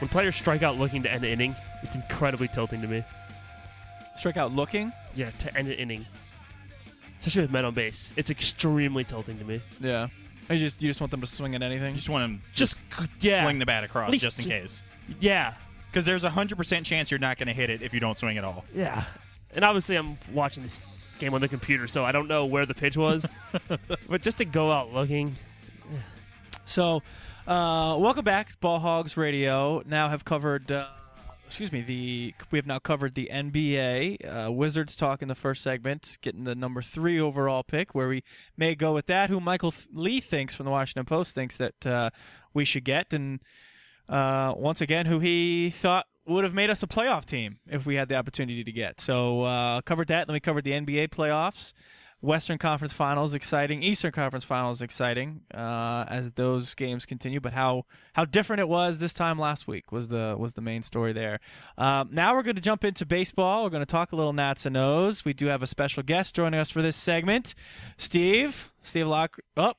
when players strike out looking to end the inning, it's incredibly tilting to me. Strike out looking? Yeah, to end an inning. Especially with men on base. It's extremely tilting to me. Yeah. You just want them to swing at anything? You just want them Just swing the bat across least just in case. Yeah. Because there's a 100% chance you're not going to hit it if you don't swing at all. Yeah. And obviously I'm watching this game on the computer, so I don't know where the pitch was. But just to go out looking. So, welcome back, Ball Hogs Radio. Now have covered, we have now covered the NBA. Wizards talk in the first segment, getting the number 3 overall pick, where we may go with that. Who Michael Lee thinks from the Washington Post thinks that we should get, and once again, who he thought would have made us a playoff team if we had the opportunity to get. So covered that. Then we covered the NBA playoffs. Western Conference Finals exciting, Eastern Conference Finals exciting as those games continue. But how different it was this time last week was the main story there. Now we're going to jump into baseball. We're going to talk a little Nats and O's. We do have a special guest joining us for this segment, Steve Locke. Oh,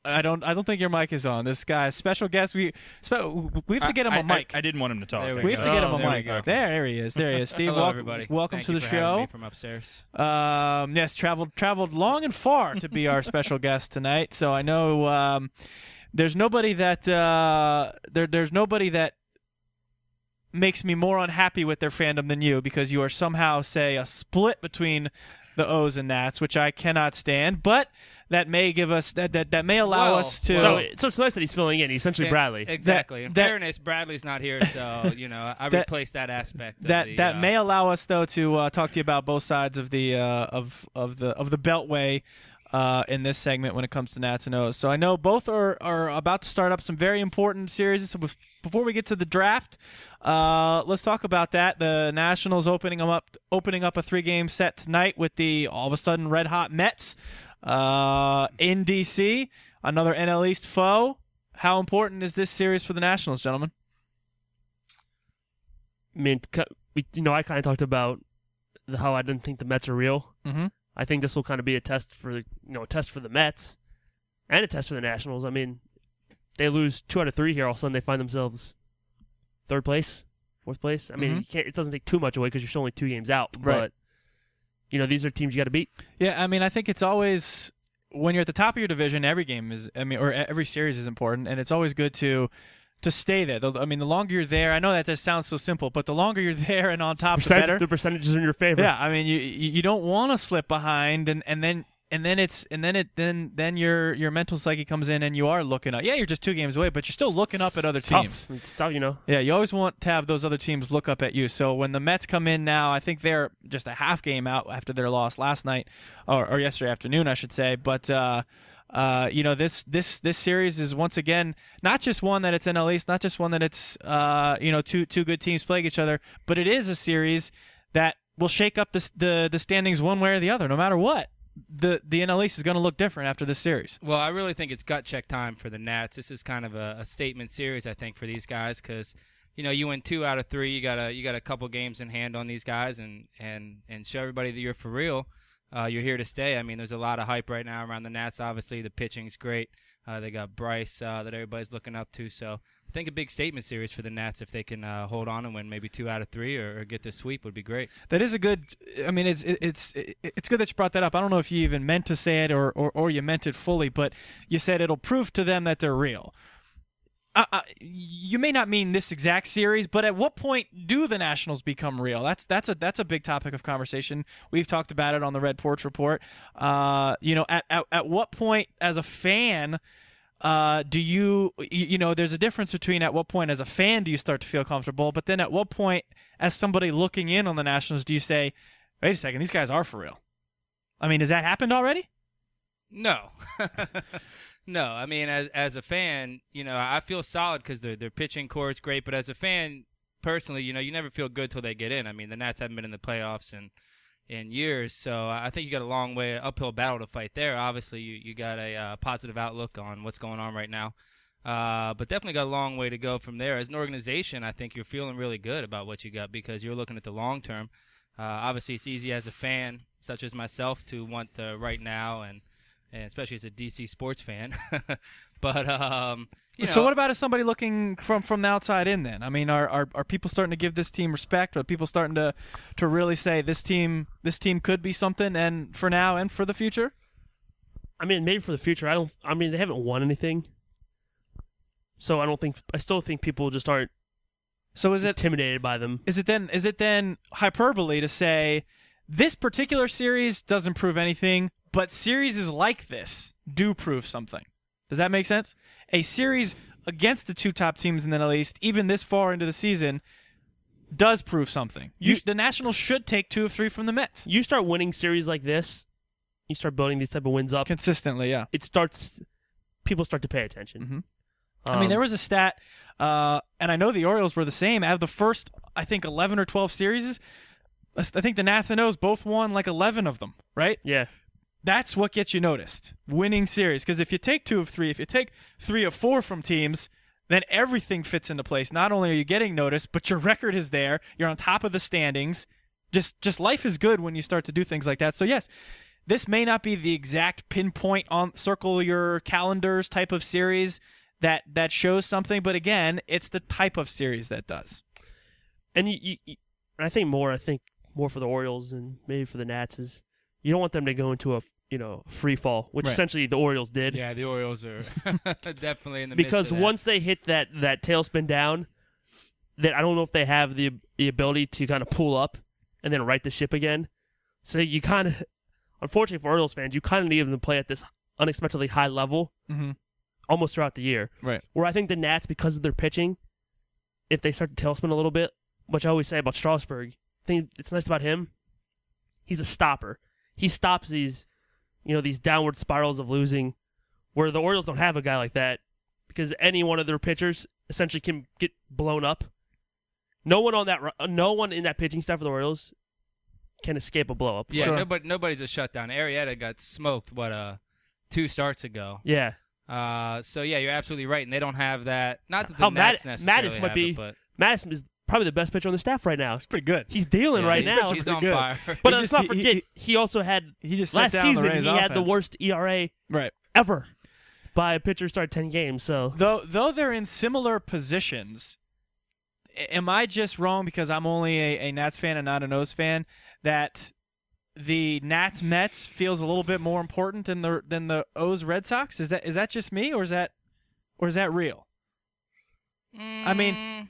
I don't think your mic is on. This guy, special guest. We have to get him a mic. I didn't want him to talk. We have to get him a mic. There he is. Steve, hello, everybody. Welcome Thank to you the for having show. me from upstairs. Yes, traveled long and far to be our special guest tonight. So I know there's nobody that there's nobody that makes me more unhappy with their fandom than you, because you are somehow, say, a split between the O's and Nats, which I cannot stand. But that may give us that may allow us to. So it's nice that he's filling in. He's essentially Bradley. Exactly. In fairness, Bradley's not here, so I replaced that aspect. That may allow us though to talk to you about both sides of the of the Beltway in this segment when it comes to Nats and O's. So I know both are about to start up some very important series. So before we get to the draft, let's talk about that. The Nationals opening up a 3-game set tonight with the all of a sudden red hot Mets in D.C. Another NL East foe. How important is this series for the Nationals, gentlemen? I mean, I kind of talked about how I didn't think the Mets are real. Mm-hmm. I think this will kind of be a test for the Mets and a test for the Nationals. I mean, they lose 2 out of 3 here. All of a sudden, they find themselves 3rd place, 4th place. I mean, it doesn't take too much away because you're still only 2 games out. Right. But these are teams you got to beat. Yeah, I mean, I think it's always when you're at the top of your division, every game is. I mean, or every series is important, and it's always good to stay there. I mean, the longer you're there, I know that just sounds so simple, but the longer you're there and on top, the better. The percentages are in your favor. Yeah, I mean, you don't want to slip behind, and then your mental psyche comes in, and you are looking up. Yeah, you're just 2 games away, but you're still looking up at other teams. It's tough, Yeah, you always want to have those other teams look up at you. So when the Mets come in now, I think they're just a half game out after their loss last night, or yesterday afternoon, I should say. But this series is once again not just one that it's NL East, not just one that it's two good teams playing each other, but it is a series that will shake up the standings one way or the other, no matter what. The NL East is going to look different after this series. Well, I really think it's gut check time for the Nats. This is kind of a statement series, I think, for these guys because you win 2 out of 3. You got a couple games in hand on these guys and show everybody that you're for real. You're here to stay. I mean, there's a lot of hype right now around the Nats. Obviously, the pitching's great. They got Bryce that everybody's looking up to. So I think a big statement series for the Nats if they can hold on and win maybe 2 out of 3 or get this sweep would be great. That is a good. I mean, it's good that you brought that up. I don't know if you even meant to say it or you meant it fully, but you said it'll prove to them that they're real. You may not mean this exact series, but at what point do the Nationals become real? That's a big topic of conversation. We've talked about it on the Red Porch Report. At what point as a fan do you there's a difference between at what point as a fan do you start to feel comfortable, but then at what point as somebody looking in on the Nationals do you say, wait a second, these guys are for real? I mean, has that happened already? No. No, I mean, as a fan, I feel solid because their pitching core is great. But as a fan, personally, you never feel good till they get in. I mean, the Nats haven't been in the playoffs in years, so I think you got a long way, uphill battle to fight there. Obviously, you got a positive outlook on what's going on right now, but definitely got a long way to go from there. As an organization, I think you're feeling really good about what you got because you're looking at the long term. Obviously, it's easy as a fan, such as myself, to want the right now and especially as a DC sports fan. But So what about as somebody looking from the outside in then? I mean, are people starting to give this team respect? Are people starting to really say this team could be something, and for now and for the future? I mean, maybe for the future. I mean, they haven't won anything, so I still think people just aren't. So is it intimidated by them? Is it then hyperbole to say this particular series doesn't prove anything, but series like this do prove something? Does that make sense? A series against the two top teams in the NL East, even this far into the season, does prove something. The Nationals should take 2 of 3 from the Mets. You start winning series like this, you start building these type of wins up consistently. Yeah, people start to pay attention. Mm-hmm. I mean, there was a stat, and I know the Orioles were the same. Out of the first, I think, 11 or 12 series, I think the Nats and O's both won like 11 of them, right? Yeah. That's what gets you noticed, winning series. Because if you take 2 of 3, if you take 3 of 4 from teams, then everything fits into place. Not only are you getting noticed, but your record is there. You're on top of the standings. Just life is good when you start to do things like that. So, yes, this may not be the exact pinpoint on circle your calendars type of series that shows something, but again, it's the type of series that does. And I think more for the Orioles and maybe for the Nats is you don't want them to go into a free fall, which essentially the Orioles did. Yeah, the Orioles are definitely in the because midst of that. Once they hit that tailspin down, that I don't know if they have the ability to kind of pull up and then right the ship again. So you kind of, unfortunately for Orioles fans, you kind of need them to play at this unexpectedly high level. Mm-hmm. Almost throughout the year. Right. Where I think the Nats, because of their pitching, if they start to tailspin a little bit, which I always say about Strasburg, I think it's nice about him, he's a stopper. He stops these downward spirals of losing, where the Orioles don't have a guy like that, because any one of their pitchers essentially can get blown up. No one in that pitching staff for the Orioles can escape a blow up. Yeah, Sure. nobody's a shutdown. Arrieta got smoked 2 starts ago. Yeah. So yeah, you're absolutely right, and they don't have that. Not that the How Nats necessarily Mattis have it, but Mattis is probably the best pitcher on the staff right now. It's pretty good. He's dealing right now. He's on good. fire. But He let's just- not forget, he also had He just last set down the season. Rays He had the offense. worst ERA Right. ever by a pitcher started 10 games. So Though they're in similar positions, am I just wrong because I'm only a Nats fan and not an O's fan that the Nats Mets feels a little bit more important than the O's Red Sox? Is that just me, or is that real? I mean,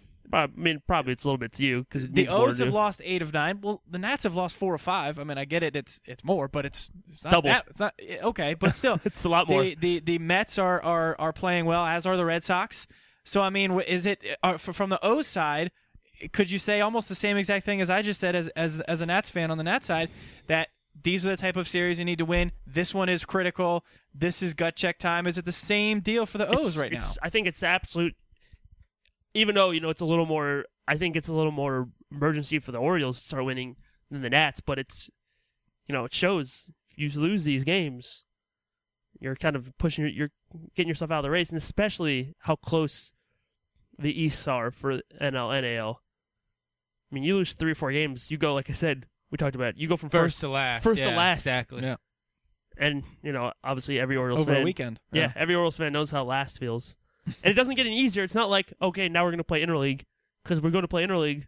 probably it's a little bit to you because the O's have lost 8 of 9. Well, the Nats have lost 4 of 5. I mean, I get it. It's more, but it's not double. It's not okay, but still, It's a lot more. The Mets are playing well, as are the Red Sox. So I mean, is it from the O's side? Could you say almost the same exact thing as I just said as a Nats fan on the Nats side, that these are the type of series you need to win? This one is critical. This is gut check time. Is it the same deal for the O's right now? I think it's absolute. Even though it's a little more, I think it's a little more emergency for the Orioles to start winning than the Nats. But it's, it shows if you lose these games, you're kind of you're getting yourself out of the race, and especially how close the Easts are for NL, NAL. I mean, you lose 3 or 4 games, you go, like I said, we talked about it, you go from first to last. First Yeah, to last. Exactly. Yeah. And, obviously every Orioles Over fan. a weekend. Yeah, every Orioles fan knows how last feels. And it doesn't get any easier. It's not like, okay, now we're going to play interleague, because we're going to play interleague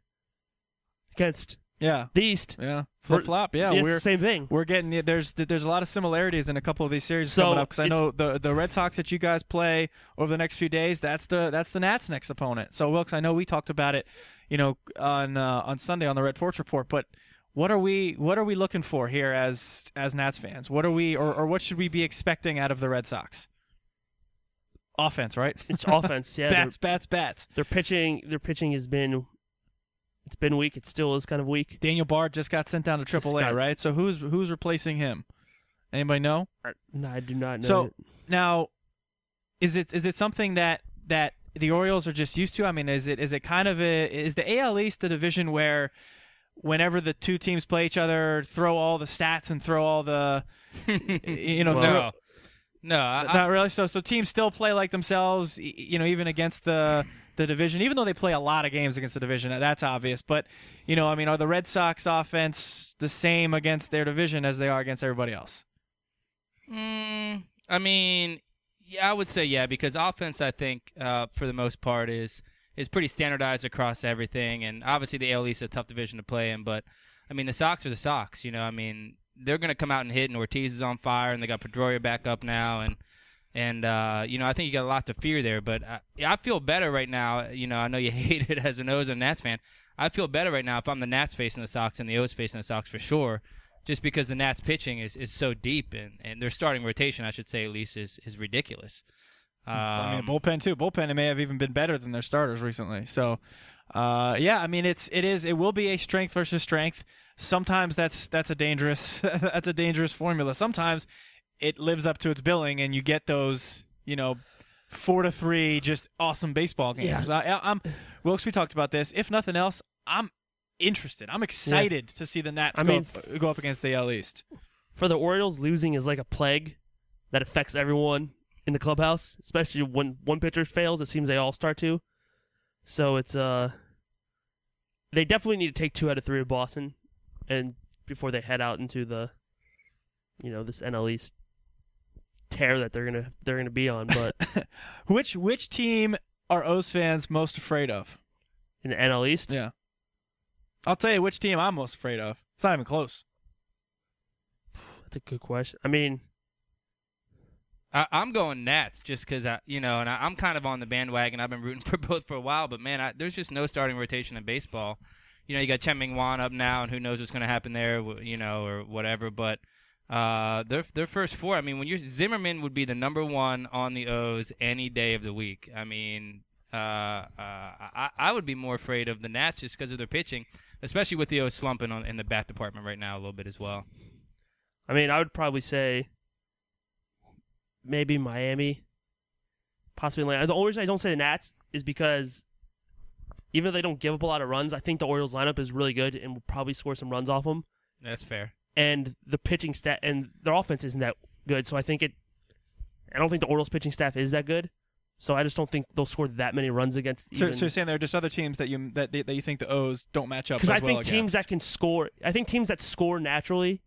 against Yeah. the East. Yeah. Flip flop. Yeah. It's We're the same thing. We're getting there's a lot of similarities in a couple of these series So coming up, because I know the Red Sox that you guys play over the next few days, that's the Nats' next opponent. So Wilkes, I know we talked about it, on Sunday on the Red Porch Report, but what are we looking for here as Nats fans? What are we or what should we be expecting out of the Red Sox? Offense, right? It's offense. Yeah, bats. Their pitching has been weak. It still is kind of weak. Daniel Bard just got sent down to AAA, right? So who's replacing him? Anybody know? No, I do not know. So now, is it something that the Orioles are just used to? I mean, is it kind of is the AL East the division where whenever the two teams play each other, throw all the stats and throw all the No, not really. So teams still play like themselves, even against the division, even though they play a lot of games against the division. That's obvious. But, are the Red Sox offense the same against their division as they are against everybody else? I mean, Yeah, I would say yeah, because offense, I think, for the most part, is pretty standardized across everything. And obviously the AL East is a tough division to play in, but I mean the Sox are the Sox. You know, I mean they're going to come out and hit, and Ortiz is on fire, and they got Pedroia back up now, and you know, I think you got a lot to fear there. But I feel better right now. You know, I know you hate it as an O's and Nats fan. I feel better right now if I'm the Nats facing the Sox and the O's facing the Sox for sure, just because the Nats pitching is so deep, and their starting rotation, I should say at least, is ridiculous. I mean, bullpen too. Bullpen may have even been better than their starters recently. So, yeah, I mean, it will be a strength versus strength. Sometimes that's a dangerous that's a dangerous formula. Sometimes it lives up to its billing, and you get those 4-3 just awesome baseball games. Yeah. Wilkes, we talked about this. If nothing else, I'm interested. I'm excited to see the Nats go up against the AL East. For the Orioles, losing is like a plague that affects everyone in the clubhouse, especially when one pitcher fails. It seems they all start to. So it's they definitely need to take 2 out of 3 of Boston, and before they head out into the this NL East tear that they're gonna be on. But which team are O's fans most afraid of in the NL East? Yeah, I'll tell you which team I'm most afraid of. It's not even close. That's a good question. I mean, I'm going Nats just because I'm kind of on the bandwagon. I've been rooting for both for a while, but man, there's just no starting rotation in baseball. You know, you got Chen Ming-Wan up now, and who knows what's going to happen there, or whatever. But their first 4. I mean, Zimmerman would be the number 1 on the O's any day of the week. I mean, I would be more afraid of the Nats just because of their pitching, especially with the O's slumping in the bat department right now a little bit as well. I mean, I would probably say maybe Miami, possibly Atlanta. The only reason I don't say the Nats is because even though they don't give up a lot of runs, I think the Orioles lineup is really good and will probably score some runs off them. That's fair. And the pitching stat and their offense isn't that good, so I don't think the Orioles pitching staff is that good. So I just don't think they'll score that many runs against. So you're saying there are just other teams that you think the O's don't match up because I think teams that can score. I think teams that score naturally,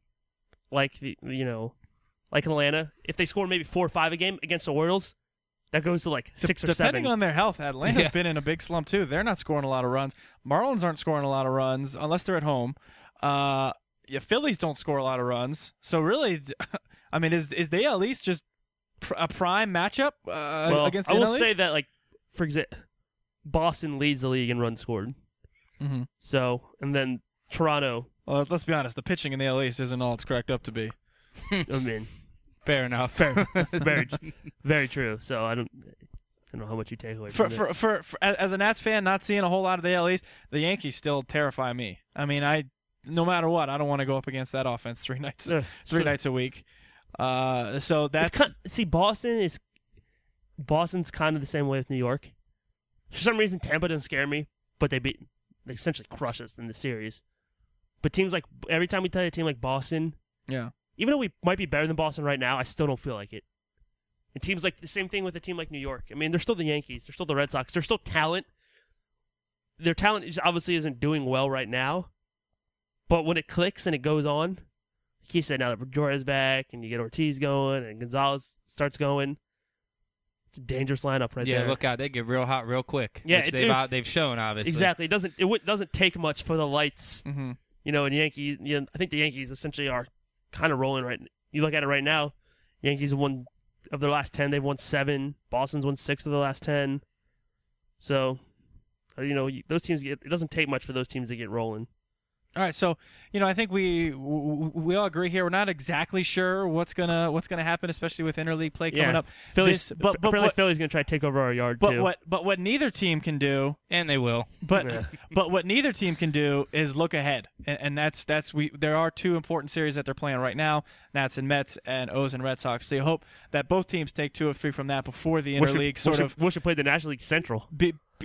like like Atlanta, if they score maybe 4 or 5 a game against the Orioles, that goes to like 6 or 7. Depending on their health, Atlanta's been in a big slump too. They're not scoring a lot of runs. Marlins aren't scoring a lot of runs unless they're at home. Phillies don't score a lot of runs. So really, I mean, is they at least just a prime matchup against the I will NL say East? that, like, for example, Boston leads the league in runs scored. Mm-hmm. So, and then Toronto. Well, let's be honest. The pitching in the NL East isn't all it's cracked up to be. I mean, fair enough. Very, very true. So I don't know how much you take away from it. As a Nats fan, not seeing a whole lot of the AL East, the Yankees still terrify me. I mean, no matter what, I don't want to go up against that offense 3 nights a week. So that's Boston's kind of the same way with New York. For some reason, Tampa doesn't scare me, but they essentially crush us in the series. But teams like every time we tell you a team like Boston, yeah, even though we might be better than Boston right now, I still don't feel like it. And teams like the same thing with a team like New York. I mean, they're still the Yankees, they're still the Red Sox, they're still talent. Their talent obviously isn't doing well right now, but when it clicks and it goes on, like he said, now that Pedroia's back and you get Ortiz going and Gonzalez starts going, it's a dangerous lineup right there. Yeah, look out, they get real hot real quick. Yeah, which they've shown obviously. Exactly, it doesn't take much for the lights. Mm-hmm. And Yankees. I think the Yankees essentially are kind of rolling right. You look at it right now, Yankees have won of their last 10. They've won 7. Boston's won 6 of the last 10. So, those teams it doesn't take much for those teams to get rolling. All right, so I think we all agree here. We're not exactly sure what's gonna happen, especially with interleague play coming up. Philly's gonna try to take over our yard too. But what neither team can do, and they will. But what neither team can do is look ahead, and that's there are 2 important series that they're playing right now: Nats and Mets, and O's and Red Sox. So you hope that both teams take 2 or 3 from that before the interleague we should play the National League Central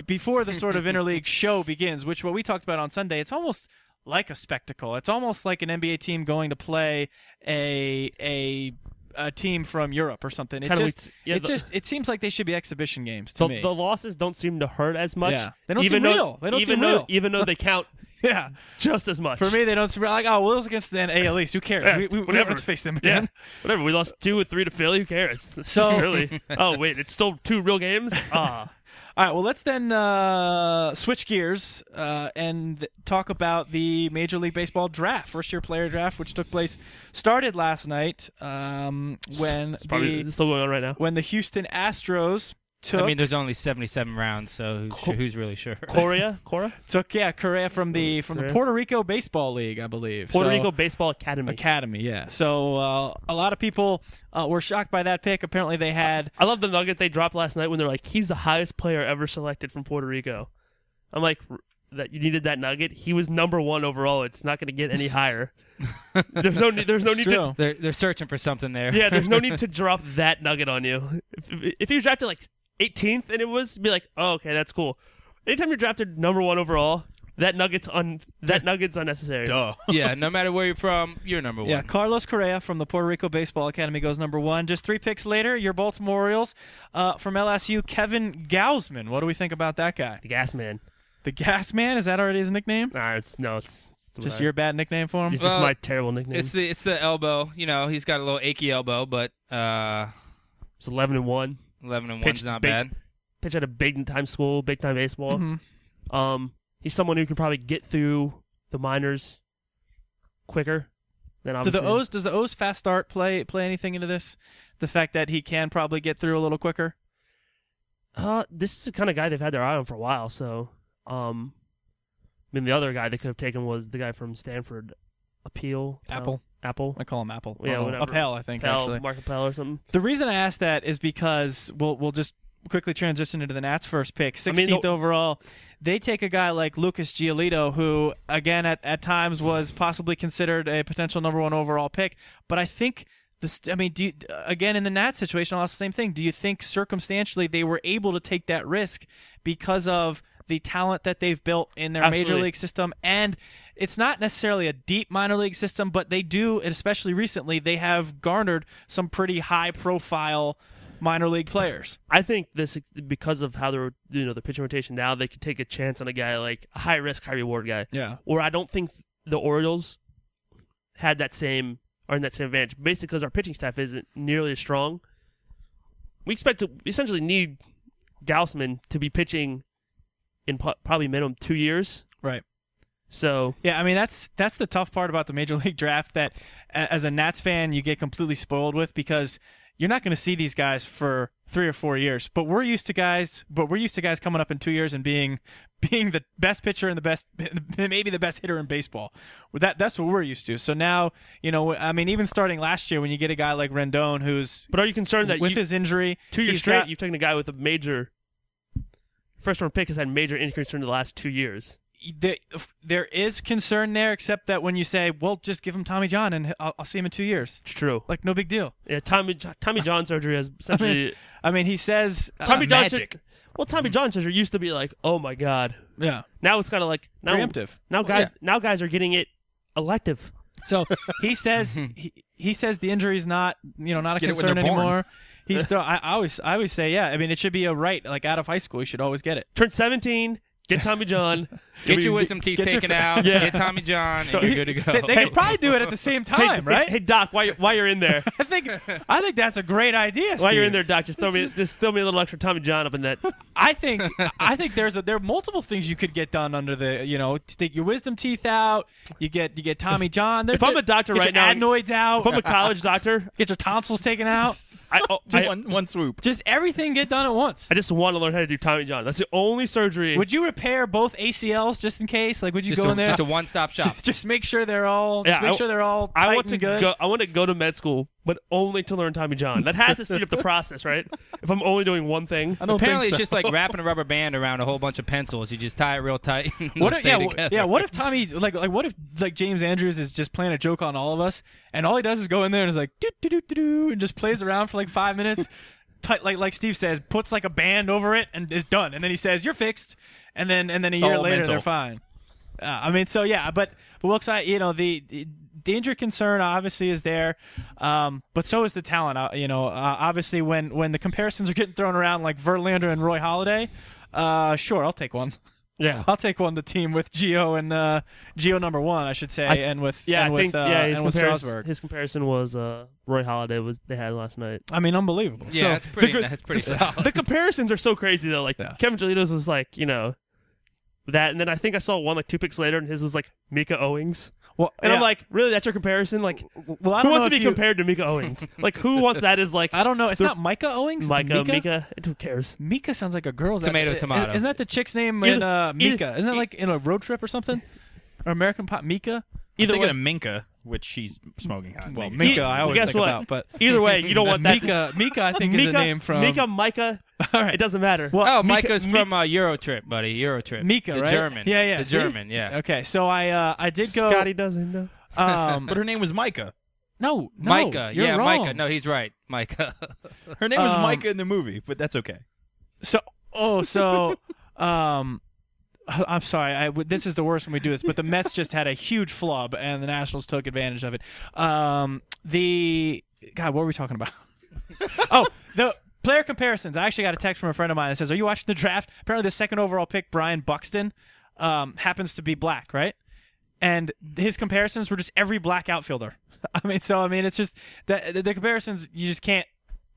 before the sort of interleague show begins. Which what we talked about on Sunday. It's almost like a spectacle. It's almost like an NBA team going to play a a team from Europe or something. It seems like they should be exhibition games to me. The losses don't seem to hurt as much. Yeah, they don't seem real. They don't seem real. Even though they count. Yeah, just as much. For me, they don't seem like, oh, well, it was against the AL East. Who cares? Yeah, we never have to face them again. Yeah. Whatever. We lost 2 or 3 to Philly. Who cares? So really. Oh wait, it's still 2 real games. All right. Well, let's then switch gears and talk about the Major League Baseball draft, first-year player draft, which started last night when it's still going on right now. When the Houston Astros. I mean, there's only 77 rounds, so who's really sure? Correa Correa from the Puerto Rico Baseball League, I believe. Puerto Rico Baseball Academy. Yeah. So a lot of people were shocked by that pick. Apparently, they had. I love the nugget they dropped last night when they're like, "He's the highest player ever selected from Puerto Rico." I'm like, that you needed that nugget. He was number 1 overall. It's not going to get any higher. There's no need to. They're searching for something there. Yeah, there's no need to drop that nugget on you. If he was drafted like 18th and it was, be like, oh, okay, that's cool. Anytime you're drafted number 1 overall, that nugget's unnecessary. Duh. Yeah, no matter where you're from, you're number 1. Yeah, Carlos Correa from the Puerto Rico Baseball Academy goes number 1. Just 3 picks later, your Baltimore Orioles from LSU, Kevin Gausman. What do we think about that guy? The Gas Man. The Gas Man? Is that already his nickname? Nah, it's just your bad nickname for him. It's just my terrible nickname. It's the elbow. You know, he's got a little achy elbow, but it's 11-1. 11-1's not bad. Pitch at a big-time school, big-time baseball. Mm-hmm. He's someone who can probably get through the minors quicker than obviously. Does the O's fast start play anything into this? The fact that he can probably get through a little quicker? This is the kind of guy they've had their eye on for a while. So, I mean, the other guy they could have taken was the guy from Stanford, Appel. Appel. I call him Appel. Yeah, whatever. Appel, I think, actually. Mark Appel or something. The reason I asked that is because we'll just quickly transition into the Nats' first pick. 16th overall. They take a guy like Lucas Giolito, who, again, at times was possibly considered a potential number 1 overall pick. But I think, again, in the Nats situation, I'll ask the same thing. Do you think circumstantially they were able to take that risk because of the talent that they've built in their Absolutely. major league system? And it's not necessarily a deep minor league system, but they do, especially recently, they have garnered some pretty high-profile minor league players. I think this, because of how they're, the pitching rotation now, they could take a chance on a guy like a high-risk, high-reward guy. Yeah. Or I don't think the Orioles had that same advantage, basically because our pitching staff isn't nearly as strong. We expect to essentially need Gausman to be pitching in probably minimum 2 years. Right. So yeah, I mean that's the tough part about the Major League Draft that as a Nats fan you get completely spoiled with, because you're not going to see these guys for 3 or 4 years. But we're used to guys coming up in 2 years and being the best pitcher and maybe the best hitter in baseball. That's what we're used to. So now, I mean, even starting last year when you get a guy like Rendon who's But are you concerned that with his injury 2 years straight you've taken a guy with a major first round pick has had major injury concern in the last 2 years? There is concern there, except that when you say, well, just give him Tommy John and I'll see him in 2 years. It's true. Like, no big deal. Yeah, Tommy John surgery has essentially... I mean he says Tommy John magic. Tommy John surgery used to be like, oh my God. Yeah. Now it's kind of like... preemptive. Now guys are getting it elective. So he says he says the injury's not not a Get it when concern they're born. anymore. He's still, I always say, yeah, I mean it should be a right, like out of high school you should always get it. Turn 17... Get Tommy John. Get your wisdom teeth taken out. Yeah. Get Tommy John, and you're good to go. They could probably do it at the same time, right? Hey, Doc, while you're in there, I think that's a great idea. while you're in Steve. there, Doc, just throw me a little extra Tommy John up in that. I think there are multiple things you could get done under the to take your wisdom teeth out. You get Tommy John. If I'm a doctor get right your now, adenoids out. If I'm a college doctor, get your tonsils taken out. Just one swoop. Just everything get done at once. I just want to learn how to do Tommy John. That's the only surgery. Would you repair both ACLs just in case? Like, would you Just go in there? Just a one-stop shop. Just make sure they're all. Just make sure they're all tight I want and good. I want to go to med school, but only to learn Tommy John. That has to speed up the process, right? If I'm only doing one thing. I don't Apparently, think it's just like wrapping a rubber band around a whole bunch of pencils. You just tie it real tight. And What they'll if, stay together. what if Tommy what if James Andrews is just playing a joke on all of us, and all he does is go in there and is like do do do do do and just plays around for like 5 minutes, like Steve says, puts like a band over it and is done, and then he says you're fixed, and then a year all later mental. they're fine. I mean, so yeah, but looks like the injury concern obviously is there, but so is the talent. Obviously when the comparisons are getting thrown around like Verlander and Roy Halladay, sure, I'll take one. Yeah, I'll take one. The team with Gio and Gio number 1, I should say, and with Strasburg. His comparison was Roy Halladay they had last night. I mean, unbelievable. Yeah, So, that's pretty solid. The comparisons are so crazy though. Like Kevin Giolito's was like that, and then I think I saw one like 2 picks later, and his was like Mika Owings. Well, and I'm like, really? That's your comparison? Like, well, I don't who wants know to be compared to Mika Owings? Like, who wants that as like? I don't know. It's not Micah Owings. It's Mika. Who cares? Mika sounds like a girl's Tomato. Isn't that the chick's name in Mika? Isn't that like in a road trip or something? Or American Pop Mika? I'm thinking of Minka, which she's smoking hot. Well, Mika, I always think about, but either way, you don't want that. Mika, I think is a name from Micah. All right, it doesn't matter. Well, Micah's from Eurotrip, buddy. Eurotrip. Mika, the right? German. Yeah. The German. Yeah. Okay, so I did go. Scotty doesn't know. But her name was Micah. No, Micah. You're wrong. Micah. No, he's right. Micah. Her name was Micah in the movie, but that's okay. I'm sorry. This is the worst when we do this, but the Mets just had a huge flub, and the Nationals took advantage of it. God, what were we talking about? The player comparisons. I actually got a text from a friend of mine that says, "Are you watching the draft?" Apparently, the second overall pick, Brian Buxton, happens to be black, right? And his comparisons were just every black outfielder. I mean, it's just the comparisons. You just can't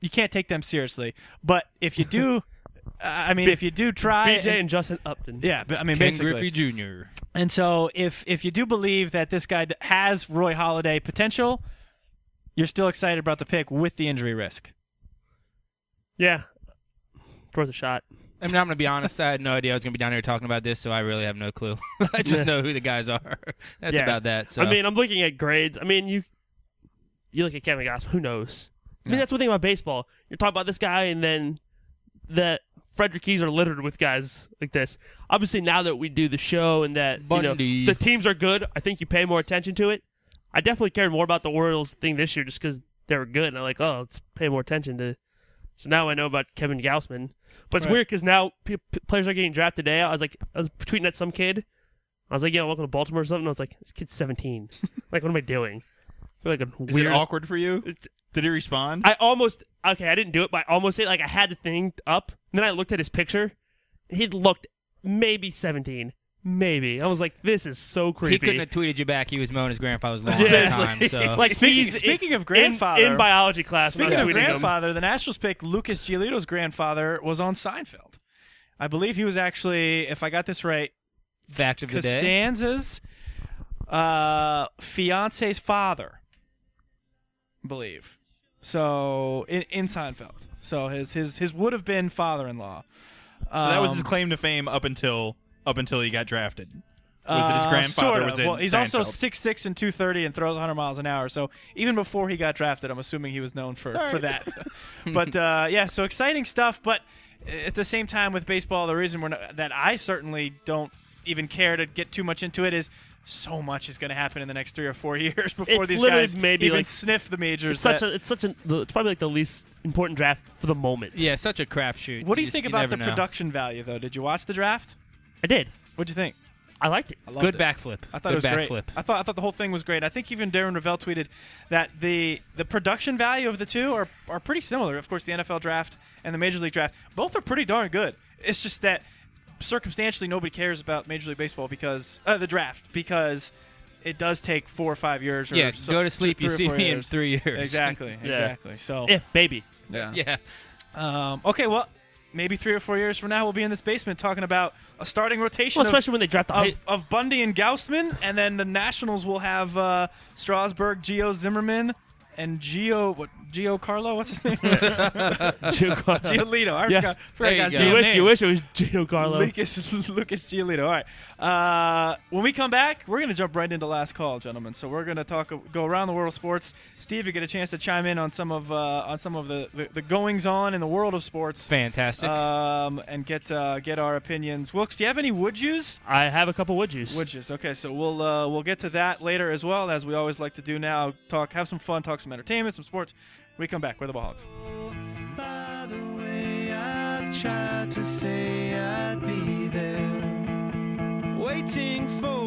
take them seriously. But if you do. If you do try, BJ and Justin Upton. Yeah, but I mean, Ken basically. Griffey Jr. And so, if you do believe that this guy has Roy Halladay potential, you're still excited about the pick with the injury risk. Yeah, worth a shot. I mean, I'm going to be honest. I had no idea I was going to be down here talking about this, so I really have no clue. I just know who the guys are. That's about that. So. I mean, I'm looking at grades. I mean, you look at Kevin Gausman. Who knows? I mean, that's one thing about baseball. You're talking about this guy, and then that Frederick Keys are littered with guys like this. Obviously, now that we do the show and that the teams are good, I think you pay more attention to it. I definitely cared more about the Orioles thing this year just because they were good. And I'm like, let's pay more attention to. So now I know about Kevin Gausman. But it's weird because now players are getting drafted today. I was tweeting at some kid. I was like, welcome to Baltimore or something. I was like, this kid's 17. Like, what am I doing? I feel like a weird. Is it awkward for you? Did he respond? I didn't do it, but I almost did. Like, I had the thing up, and then I looked at his picture, and he looked maybe 17. Maybe. I was like, this is so creepy. He couldn't have tweeted you back. He was mowing his grandfather's lawn at the time. So. Like, speaking of grandfather. In biology class, speaking of grandfather, the Nationals pick Lucas Giolito's grandfather was on Seinfeld. I believe he was actually, if I got this right, Fact of the day. Costanza's fiance's father, I believe. So in Seinfeld, so his would have been father-in-law. So that was his claim to fame up until he got drafted. Was it his grandfather? Sort of. Was in well, he's Seinfeld? also 6'6" and 230 and throws 100 miles an hour. So even before he got drafted, I'm assuming he was known for that. But so exciting stuff. But at the same time, with baseball, the reason that I certainly don't even care to get too much into it is. So much is going to happen in the next 3 or 4 years before these guys even sniff the majors. It's probably like the least important draft for the moment. Yeah, such a crapshoot. What do you think about the production value, though? Did you watch the draft? I did. What'd you think? I liked it. Good backflip. I thought it was great. I thought the whole thing was great. I think even Darren Ravel tweeted that the production value of the two are pretty similar. Of course, the NFL draft and the Major League draft both are pretty darn good. It's just that. Circumstantially, nobody cares about Major League Baseball because the draft because it does take 4 or 5 years. Go to sleep. You see me in 3 years. Exactly. So, baby. Yeah. Okay. Well, maybe 3 or 4 years from now, we'll be in this basement talking about a starting rotation. Well, especially when they draft of Bundy and Gausman, and then the Nationals will have Strasburg, Gio Zimmerman, and Gio Carlo, what's his name? Giolito. I forgot his name. You wish it was Gio Carlo. Lucas Giolito. All right. When we come back, we're going to jump right into last call, gentlemen. So we're going to go around the world of sports. Steve, you get a chance to chime in on some of the goings on in the world of sports. Fantastic. And get our opinions. Wilkes, do you have any would yous? I have a couple would yous. Okay, so we'll get to that later as well, as we always like to do now. Have some fun, talk some entertainment, some sports. We come back. We're the Ball Hogs. By the way, I tried to say I'd be there, waiting for